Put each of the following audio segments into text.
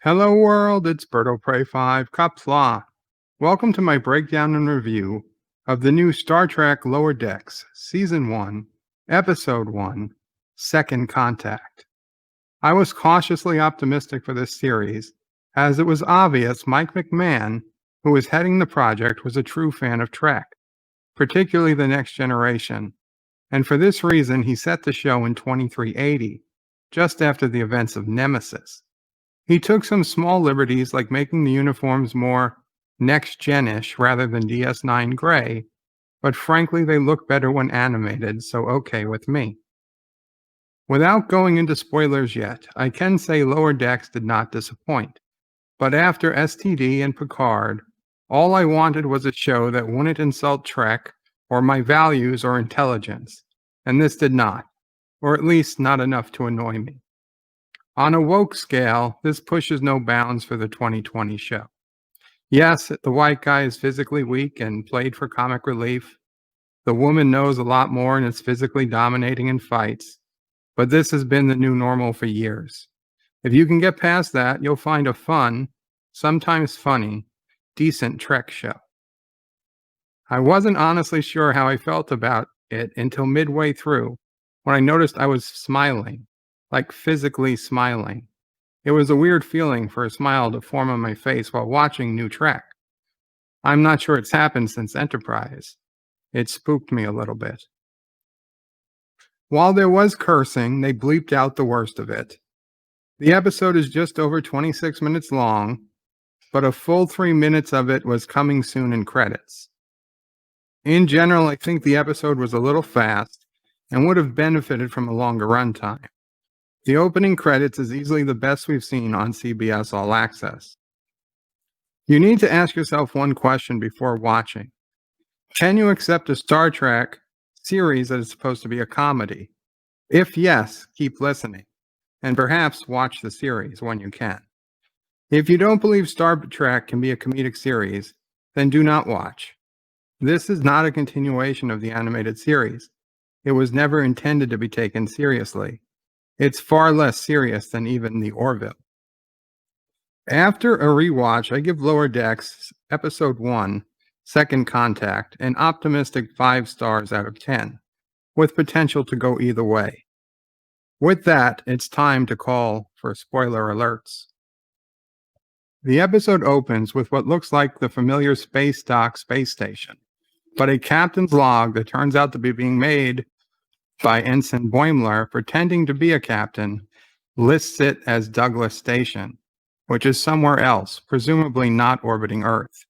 Hello world, it's Berto Prey 5, Qapla. Welcome to my breakdown and review of the new Star Trek Lower Decks, Season 1, Episode 1, Second Contact. I was cautiously optimistic for this series, as it was obvious Mike McMahon, who was heading the project, was a true fan of Trek, particularly The Next Generation, and for this reason he set the show in 2380, just after the events of Nemesis. He took some small liberties like making the uniforms more next-gen-ish rather than DS9 gray, but frankly they look better when animated, so okay with me. Without going into spoilers yet, I can say Lower Decks did not disappoint, but after STD and Picard, all I wanted was a show that wouldn't insult Trek or my values or intelligence, and this did not, or at least not enough to annoy me. On a woke scale, this pushes no bounds for the 2020 show. Yes, the white guy is physically weak and played for comic relief. The woman knows a lot more and is physically dominating in fights. But this has been the new normal for years. If you can get past that, you'll find a fun, sometimes funny, decent Trek show. I wasn't honestly sure how I felt about it until midway through, when I noticed I was smiling. Like physically smiling. It was a weird feeling for a smile to form on my face while watching new Trek. I'm not sure it's happened since Enterprise. It spooked me a little bit. While there was cursing, they bleeped out the worst of it. The episode is just over 26 minutes long, but a full 3 minutes of it was coming soon in credits. In general, I think the episode was a little fast and would have benefited from a longer runtime. The opening credits is easily the best we've seen on CBS All Access. You need to ask yourself one question before watching. Can you accept a Star Trek series that is supposed to be a comedy? If yes, keep listening, and perhaps watch the series when you can. If you don't believe Star Trek can be a comedic series, then do not watch. This is not a continuation of the animated series. It was never intended to be taken seriously. It's far less serious than even the Orville. After a rewatch, I give Lower Decks Episode 1, Second Contact, an optimistic 5 stars out of 10, with potential to go either way. With that, it's time to call for spoiler alerts. The episode opens with what looks like the familiar space dock space station, but a captain's log that turns out to be being made by Ensign Boimler, pretending to be a captain, lists it as Douglas Station, which is somewhere else, presumably not orbiting Earth.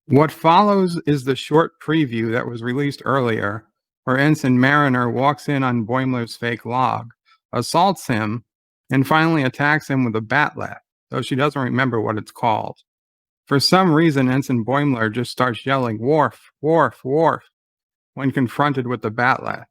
What follows is the short preview that was released earlier, where Ensign Mariner walks in on Boimler's fake log, assaults him, and finally attacks him with a bat'leth, though she doesn't remember what it's called. For some reason, Ensign Boimler just starts yelling, "Worf, Worf, Worf," when confronted with the bat'leth.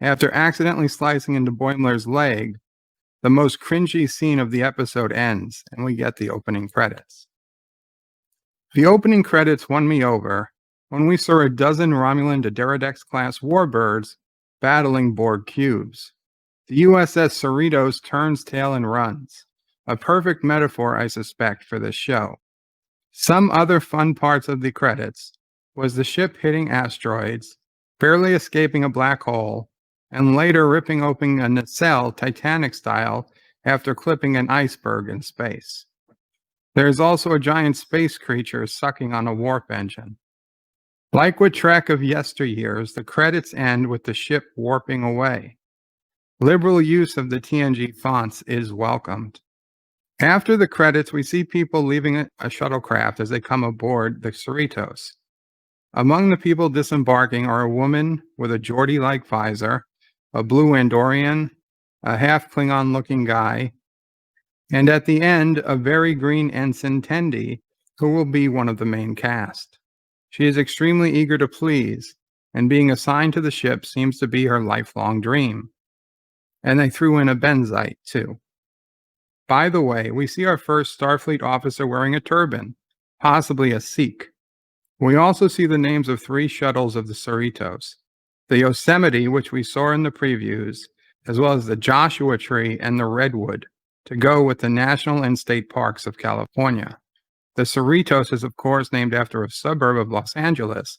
After accidentally slicing into Boimler's leg, the most cringy scene of the episode ends, and we get the opening credits. The opening credits won me over when we saw a dozen Romulan Dideridex-class warbirds battling Borg cubes. The USS Cerritos turns tail and runs, a perfect metaphor, I suspect, for this show. Some other fun parts of the credits was the ship hitting asteroids, barely escaping a black hole, and later ripping open a nacelle Titanic style after clipping an iceberg in space. There is also a giant space creature sucking on a warp engine. Like with Trek of yesteryears, the credits end with the ship warping away. Liberal use of the TNG fonts is welcomed. After the credits, we see people leaving a shuttlecraft as they come aboard the Cerritos. Among the people disembarking are a woman with a Geordie-like visor, a blue Andorian, a half-Klingon-looking guy, and at the end, a very green Ensign Tendi, who will be one of the main cast. She is extremely eager to please, and being assigned to the ship seems to be her lifelong dream. And they threw in a Benzite, too. By the way, we see our first Starfleet officer wearing a turban, possibly a Sikh. We also see the names of 3 shuttles of the Cerritos: the Yosemite, which we saw in the previews, as well as the Joshua Tree and the Redwood, to go with the national and state parks of California. The Cerritos is, of course, named after a suburb of Los Angeles,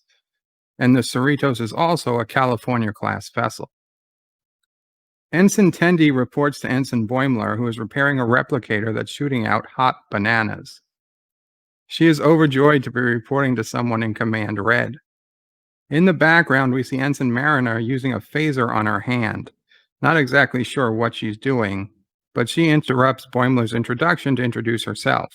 and the Cerritos is also a California-class vessel. Ensign Tendi reports to Ensign Boimler, who is repairing a replicator that's shooting out hot bananas. She is overjoyed to be reporting to someone in Command Red. In the background, we see Ensign Mariner using a phaser on her hand. Not exactly sure what she's doing, but she interrupts Boimler's introduction to introduce herself.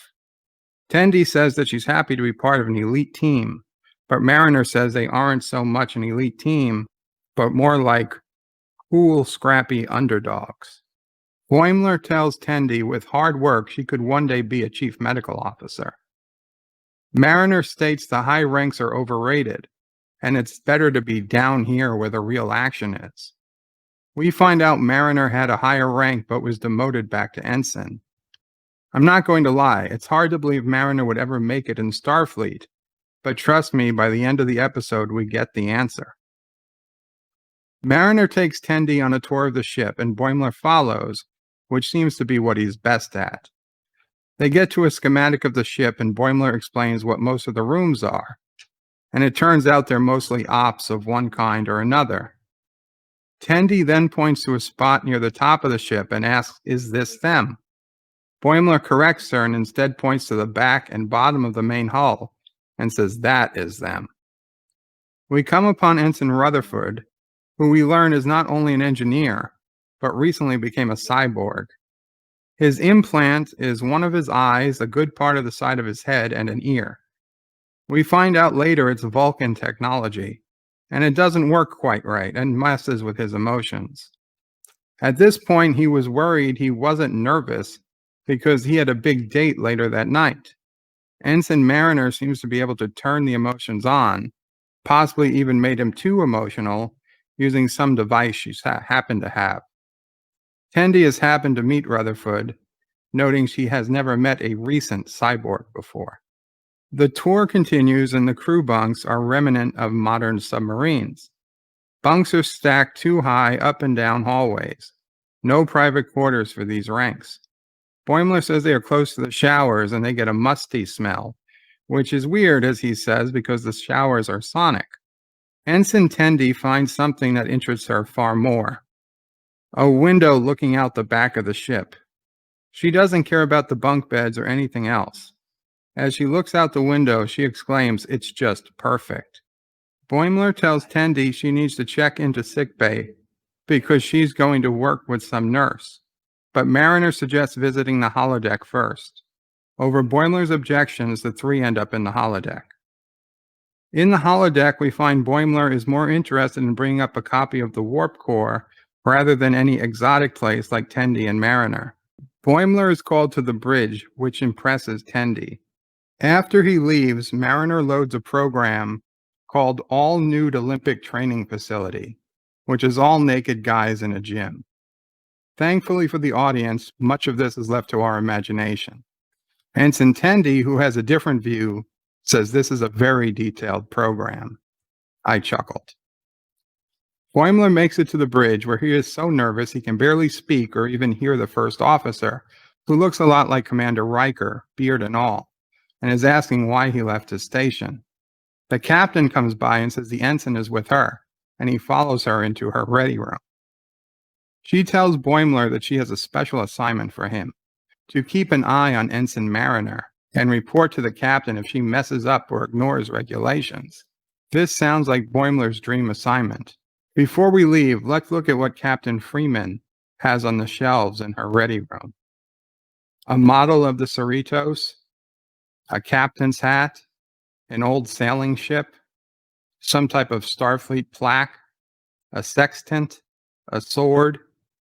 Tendi says that she's happy to be part of an elite team, but Mariner says they aren't so much an elite team, but more like cool, scrappy underdogs. Boimler tells Tendi with hard work she could one day be a chief medical officer. Mariner states the high ranks are overrated, and it's better to be down here where the real action is. We find out Mariner had a higher rank but was demoted back to ensign. I'm not going to lie, it's hard to believe Mariner would ever make it in Starfleet, but trust me, by the end of the episode, we get the answer. Mariner takes Tendi on a tour of the ship, and Boimler follows, which seems to be what he's best at. They get to a schematic of the ship, and Boimler explains what most of the rooms are, and it turns out they're mostly ops of one kind or another. Tendi then points to a spot near the top of the ship and asks, "Is this them?" Boimler corrects her and instead points to the back and bottom of the main hull and says that is them. We come upon Ensign Rutherford, who we learn is not only an engineer, but recently became a cyborg. His implant is one of his eyes, a good part of the side of his head, and an ear. We find out later it's Vulcan technology, and it doesn't work quite right and messes with his emotions. At this point, he was worried he wasn't nervous because he had a big date later that night. Ensign Mariner seems to be able to turn the emotions on, possibly even made him too emotional, using some device she happened to have. Tendi has happened to meet Rutherford, noting she has never met a recent cyborg before. The tour continues, and the crew bunks are remnant of modern submarines. Bunks are stacked too high up and down hallways. No private quarters for these ranks. Boimler says they are close to the showers and they get a musty smell, which is weird, as he says, because the showers are sonic. Ensign Tendi finds something that interests her far more. A window looking out the back of the ship. She doesn't care about the bunk beds or anything else. As she looks out the window, she exclaims, "It's just perfect." Boimler tells Tendi she needs to check into sickbay because she's going to work with some nurse. But Mariner suggests visiting the holodeck first. Over Boimler's objections, the three end up in the holodeck. In the holodeck, we find Boimler is more interested in bringing up a copy of the warp core rather than any exotic place like Tendi and Mariner. Boimler is called to the bridge, which impresses Tendi. After he leaves, Mariner loads a program called All Nude Olympic Training Facility, which is all naked guys in a gym. Thankfully for the audience, much of this is left to our imagination. Ensign Tendi, who has a different view, says this is a very detailed program. I chuckled. Boimler makes it to the bridge, where he is so nervous he can barely speak or even hear the first officer, who looks a lot like Commander Riker, beard and all, and is asking why he left his station. The captain comes by and says the ensign is with her, and he follows her into her ready room. She tells Boimler that she has a special assignment for him, to keep an eye on Ensign Mariner and report to the captain if she messes up or ignores regulations. This sounds like Boimler's dream assignment. Before we leave, let's look at what Captain Freeman has on the shelves in her ready room. A model of the Cerritos, a captain's hat, an old sailing ship, some type of Starfleet plaque, a sextant, a sword,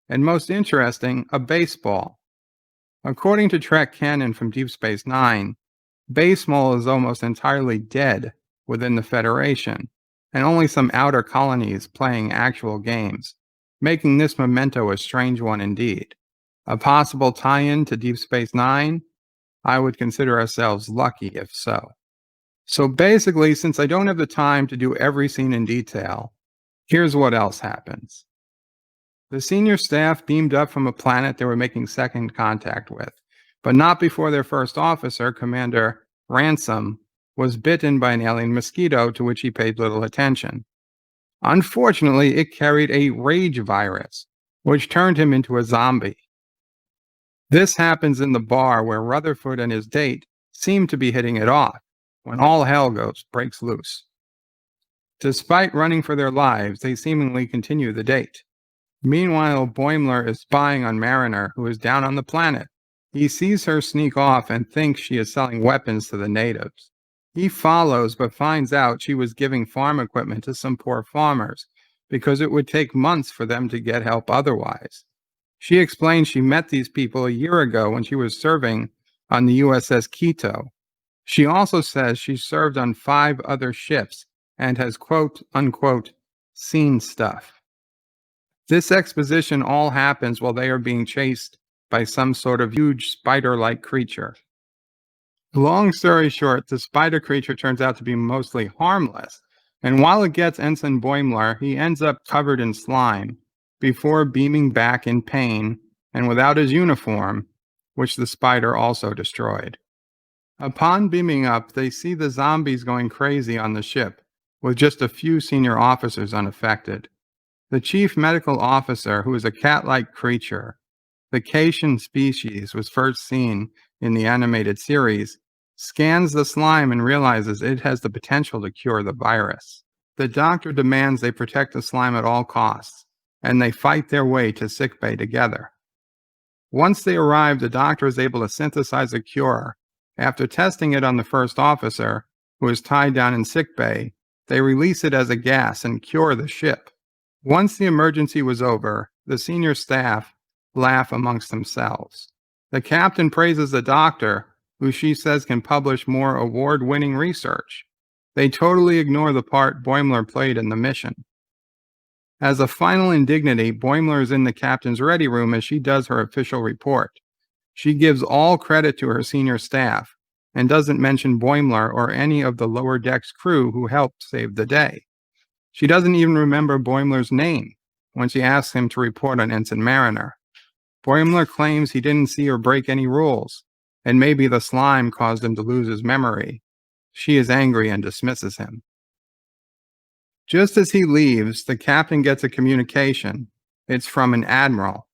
and most interesting, a baseball. According to Trek canon from Deep Space Nine, baseball is almost entirely dead within the Federation, and only some outer colonies playing actual games, making this memento a strange one indeed. A possible tie-in to Deep Space Nine? I would consider ourselves lucky if so. So basically, since I don't have the time to do every scene in detail, here's what else happens. The senior staff beamed up from a planet they were making second contact with, but not before their first officer, Commander Ransom, was bitten by an alien mosquito to which he paid little attention. Unfortunately, it carried a rage virus, which turned him into a zombie. This happens in the bar where Rutherford and his date seem to be hitting it off, when all hell breaks loose. Despite running for their lives, they seemingly continue the date. Meanwhile, Boimler is spying on Mariner, who is down on the planet. He sees her sneak off and thinks she is selling weapons to the natives. He follows, but finds out she was giving farm equipment to some poor farmers, because it would take months for them to get help otherwise. She explains she met these people a year ago when she was serving on the USS Cerritos. She also says she served on 5 other ships and has, quote, unquote, seen stuff. This exposition all happens while they are being chased by some sort of huge spider-like creature. Long story short, the spider creature turns out to be mostly harmless, and while it gets Ensign Boimler, he ends up covered in slime before beaming back in pain and without his uniform, which the spider also destroyed. Upon beaming up, they see the zombies going crazy on the ship, with just a few senior officers unaffected. The chief medical officer, who is a cat-like creature, the Cation species was first seen in the animated series, scans the slime and realizes it has the potential to cure the virus. The doctor demands they protect the slime at all costs, and they fight their way to sickbay together. Once they arrive, the doctor is able to synthesize a cure. After testing it on the first officer, who is tied down in sickbay, they release it as a gas and cure the ship. Once the emergency was over, the senior staff laugh amongst themselves. The captain praises the doctor, who she says can publish more award-winning research. They totally ignore the part Boimler played in the mission. As a final indignity, Boimler is in the captain's ready room as she does her official report. She gives all credit to her senior staff and doesn't mention Boimler or any of the Lower Decks crew who helped save the day. She doesn't even remember Boimler's name when she asks him to report on Ensign Mariner. Boimler claims he didn't see or break any rules, and maybe the slime caused him to lose his memory. She is angry and dismisses him. Just as he leaves, the captain gets a communication. It's from an admiral.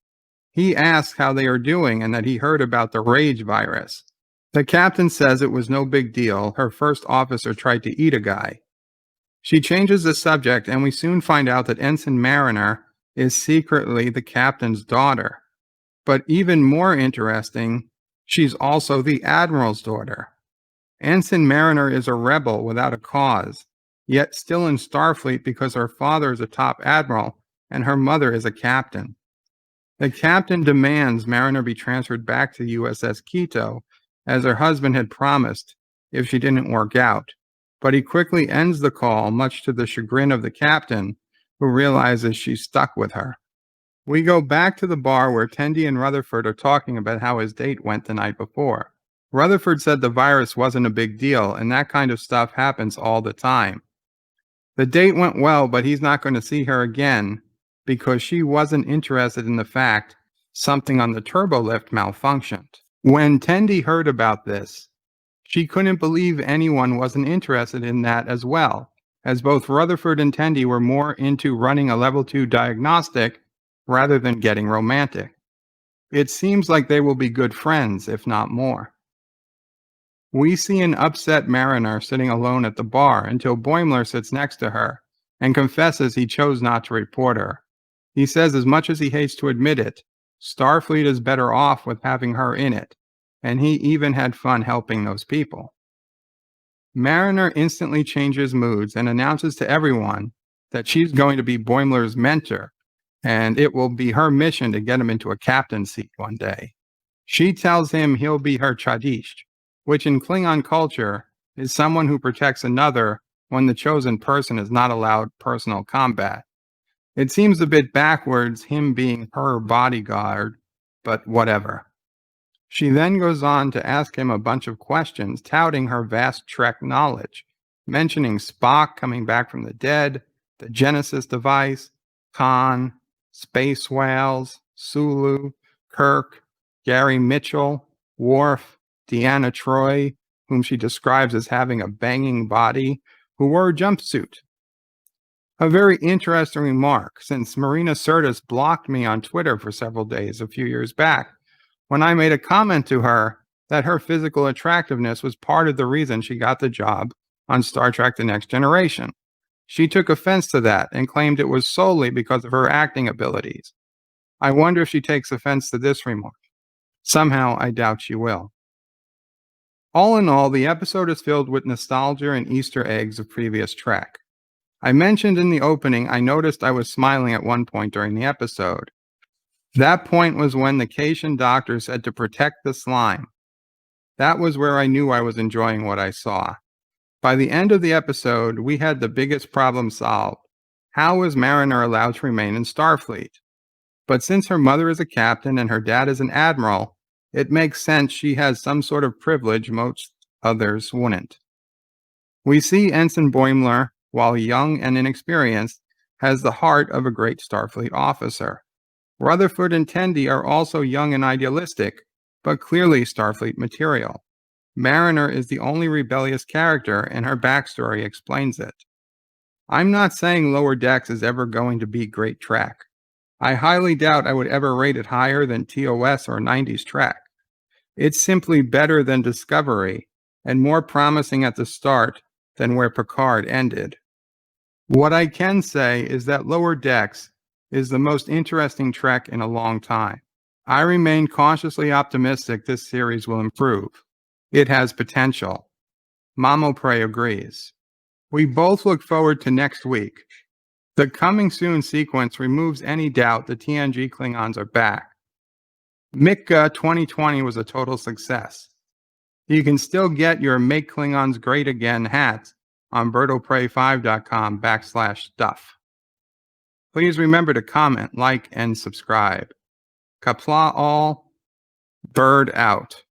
He asks how they are doing and that he heard about the rage virus. The captain says it was no big deal. Her first officer tried to eat a guy. She changes the subject, and we soon find out that Ensign Mariner is secretly the captain's daughter. But even more interesting, she's also the admiral's daughter. Ensign Mariner is a rebel without a cause, yet still in Starfleet because her father is a top admiral and her mother is a captain. The captain demands Mariner be transferred back to USS Cerritos, as her husband had promised if she didn't work out. But he quickly ends the call, much to the chagrin of the captain, who realizes she's stuck with her. We go back to the bar where Tendi and Rutherford are talking about how his date went the night before. Rutherford said the virus wasn't a big deal, and that kind of stuff happens all the time. The date went well, but he's not going to see her again because she wasn't interested in the fact something on the turbolift malfunctioned. When Tendi heard about this, she couldn't believe anyone wasn't interested in that as well, as both Rutherford and Tendi were more into running a level 2 diagnostic rather than getting romantic. It seems like they will be good friends, if not more. We see an upset Mariner sitting alone at the bar until Boimler sits next to her and confesses he chose not to report her. He says as much as he hates to admit it, Starfleet is better off with having her in it, and he even had fun helping those people. Mariner instantly changes moods and announces to everyone that she's going to be Boimler's mentor, and it will be her mission to get him into a captain's seat one day. She tells him he'll be her Chadish, which in Klingon culture is someone who protects another when the chosen person is not allowed personal combat. It seems a bit backwards, him being her bodyguard, but whatever. She then goes on to ask him a bunch of questions, touting her vast Trek knowledge, mentioning Spock coming back from the dead, the Genesis device, Khan, Space Whales, Sulu, Kirk, Gary Mitchell, Worf, Deanna Troi, whom she describes as having a banging body, who wore a jumpsuit. A very interesting remark, since Marina Sirtis blocked me on Twitter for several days a few years back when I made a comment to her that her physical attractiveness was part of the reason she got the job on Star Trek The Next Generation. She took offense to that and claimed it was solely because of her acting abilities. I wonder if she takes offense to this remark. Somehow, I doubt she will. All in all, the episode is filled with nostalgia and Easter eggs of previous Trek. I mentioned in the opening I noticed I was smiling at one point during the episode. That point was when the Cation doctor said to protect the slime. That was where I knew I was enjoying what I saw. By the end of the episode, we had the biggest problem solved. How was Mariner allowed to remain in Starfleet? But since her mother is a captain and her dad is an admiral, it makes sense she has some sort of privilege most others wouldn't. We see Ensign Boimler, while young and inexperienced, has the heart of a great Starfleet officer. Rutherford and Tendi are also young and idealistic, but clearly Starfleet material. Mariner is the only rebellious character, and her backstory explains it. I'm not saying Lower Decks is ever going to be great Trek. I highly doubt I would ever rate it higher than TOS or 90s Trek. It's simply better than Discovery, and more promising at the start than where Picard ended. What I can say is that Lower Decks is the most interesting Trek in a long time. I remain cautiously optimistic this series will improve. It has potential. Mamo Prey agrees. We both look forward to next week. The coming soon sequence removes any doubt the TNG Klingons are back. Mitka 2020 was a total success. You can still get your Make Klingons Great Again hats on birdofprey5.com/stuff. Please remember to comment, like, and subscribe. Qapla all, bird out.